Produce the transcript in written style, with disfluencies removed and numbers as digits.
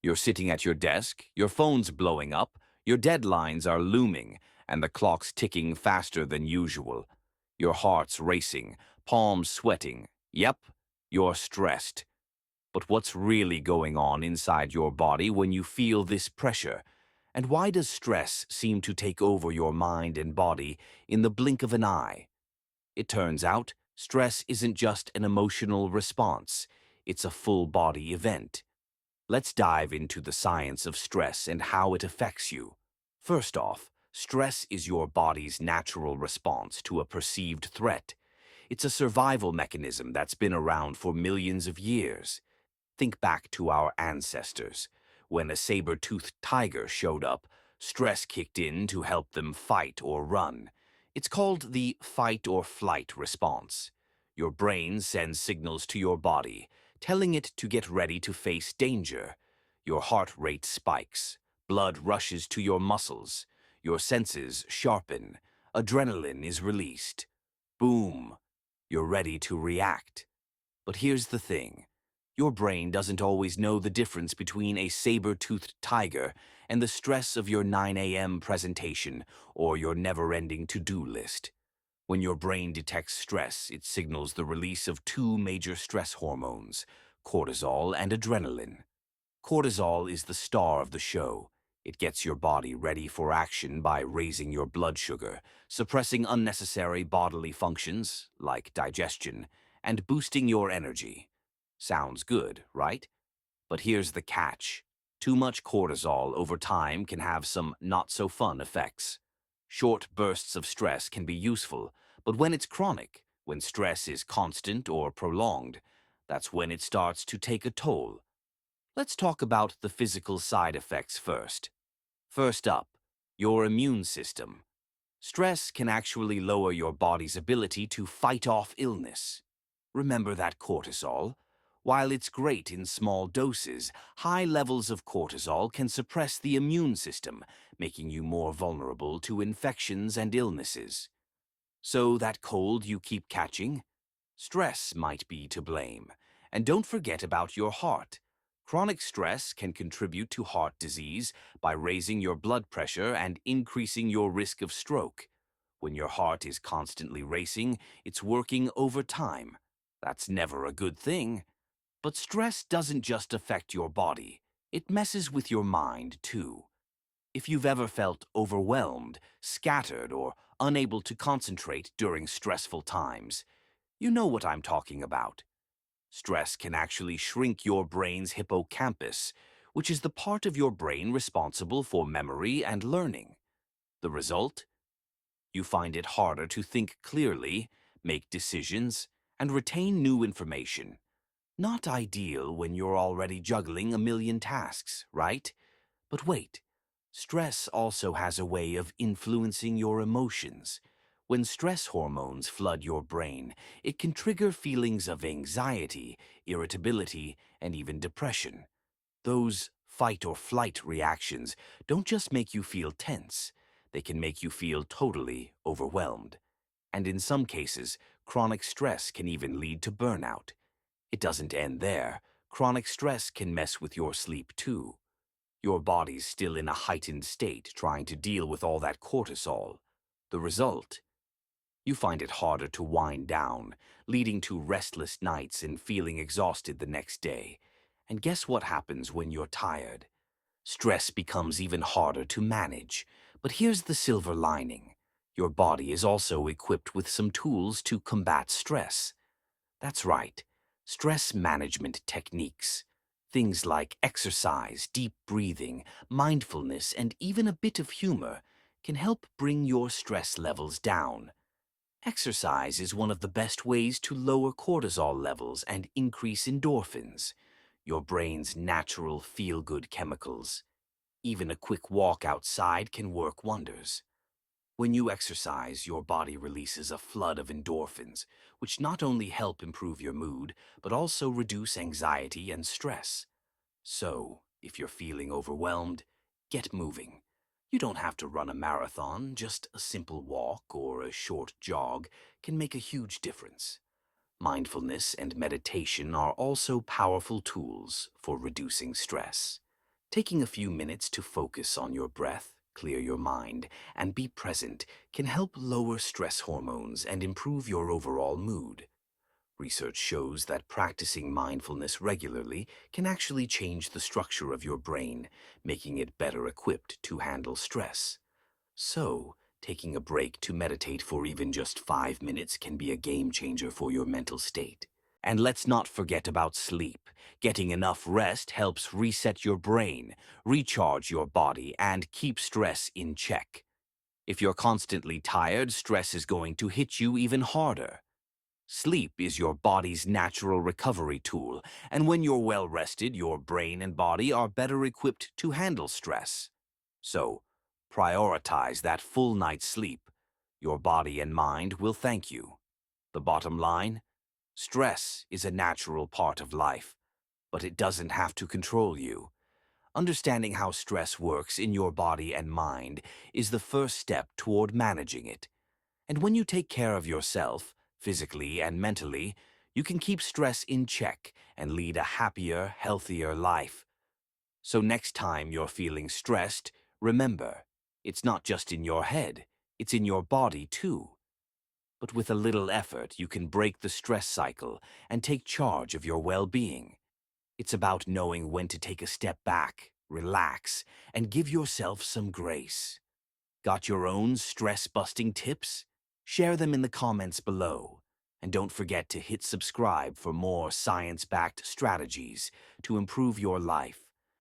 You're sitting at your desk, your phone's blowing up, your deadlines are looming, and the clock's ticking faster than usual. Your heart's racing, palms sweating. Yep, you're stressed. But what's really going on inside your body when you feel this pressure? And why does stress seem to take over your mind and body in the blink of an eye? It turns out, stress isn't just an emotional response, it's a full-body event. Let's dive into the science of stress and how it affects you. First off, stress is your body's natural response to a perceived threat. It's a survival mechanism that's been around for millions of years. Think back to our ancestors. When a saber-toothed tiger showed up, stress kicked in to help them fight or run. It's called the fight or flight response. Your brain sends signals to your body, telling it to get ready to face danger. Your heart rate spikes, blood rushes to your muscles, your senses sharpen, adrenaline is released. Boom! You're ready to react. But here's the thing. Your brain doesn't always know the difference between a saber-toothed tiger and the stress of your 9 a.m. presentation or your never-ending to-do list. When your brain detects stress, it signals the release of two major stress hormones, cortisol and adrenaline. Cortisol is the star of the show. It gets your body ready for action by raising your blood sugar, suppressing unnecessary bodily functions, like digestion, and boosting your energy. Sounds good, right? But here's the catch. Too much cortisol over time can have some not-so-fun effects. Short bursts of stress can be useful, but when it's chronic, when stress is constant or prolonged, that's when it starts to take a toll. Let's talk about the physical side effects first. First up, your immune system. Stress can actually lower your body's ability to fight off illness. Remember that cortisol? While it's great in small doses, high levels of cortisol can suppress the immune system, making you more vulnerable to infections and illnesses. So that cold you keep catching? Stress might be to blame. And don't forget about your heart. Chronic stress can contribute to heart disease by raising your blood pressure and increasing your risk of stroke. When your heart is constantly racing, it's working overtime. That's never a good thing. But stress doesn't just affect your body. It messes with your mind, too. If you've ever felt overwhelmed, scattered, or unable to concentrate during stressful times, you know what I'm talking about. Stress can actually shrink your brain's hippocampus, which is the part of your brain responsible for memory and learning. The result? You find it harder to think clearly, make decisions, and retain new information. Not ideal when you're already juggling a million tasks, right? But wait, stress also has a way of influencing your emotions. When stress hormones flood your brain, it can trigger feelings of anxiety, irritability, and even depression. Those fight or flight reactions don't just make you feel tense, they can make you feel totally overwhelmed. And in some cases, chronic stress can even lead to burnout. It doesn't end there. Chronic stress can mess with your sleep too. Your body's still in a heightened state trying to deal with all that cortisol. The result? You find it harder to wind down, leading to restless nights and feeling exhausted the next day. And guess what happens when you're tired? Stress becomes even harder to manage. But here's the silver lining. Your body is also equipped with some tools to combat stress. That's right, stress management techniques. Things like exercise, deep breathing, mindfulness, and even a bit of humor can help bring your stress levels down. Exercise is one of the best ways to lower cortisol levels and increase endorphins, your brain's natural feel-good chemicals. Even a quick walk outside can work wonders. When you exercise, your body releases a flood of endorphins, which not only help improve your mood, but also reduce anxiety and stress. So, if you're feeling overwhelmed, get moving. You don't have to run a marathon, just a simple walk or a short jog can make a huge difference. Mindfulness and meditation are also powerful tools for reducing stress. Taking a few minutes to focus on your breath, clear your mind, and be present can help lower stress hormones and improve your overall mood. Research shows that practicing mindfulness regularly can actually change the structure of your brain, making it better equipped to handle stress. So, taking a break to meditate for even just 5 minutes can be a game changer for your mental state. And let's not forget about sleep. Getting enough rest helps reset your brain, recharge your body, and keep stress in check. If you're constantly tired, stress is going to hit you even harder. Sleep is your body's natural recovery tool, and when you're well rested, your brain and body are better equipped to handle stress. So, prioritize that full night's sleep. Your body and mind will thank you. The bottom line? Stress is a natural part of life, but it doesn't have to control you. Understanding how stress works in your body and mind is the first step toward managing it. And when you take care of yourself, physically and mentally, you can keep stress in check and lead a happier, healthier life. So next time you're feeling stressed, remember, it's not just in your head, it's in your body too. But with a little effort, you can break the stress cycle and take charge of your well-being. It's about knowing when to take a step back, relax, and give yourself some grace. Got your own stress-busting tips? Share them in the comments below. And don't forget to hit subscribe for more science-backed strategies to improve your life.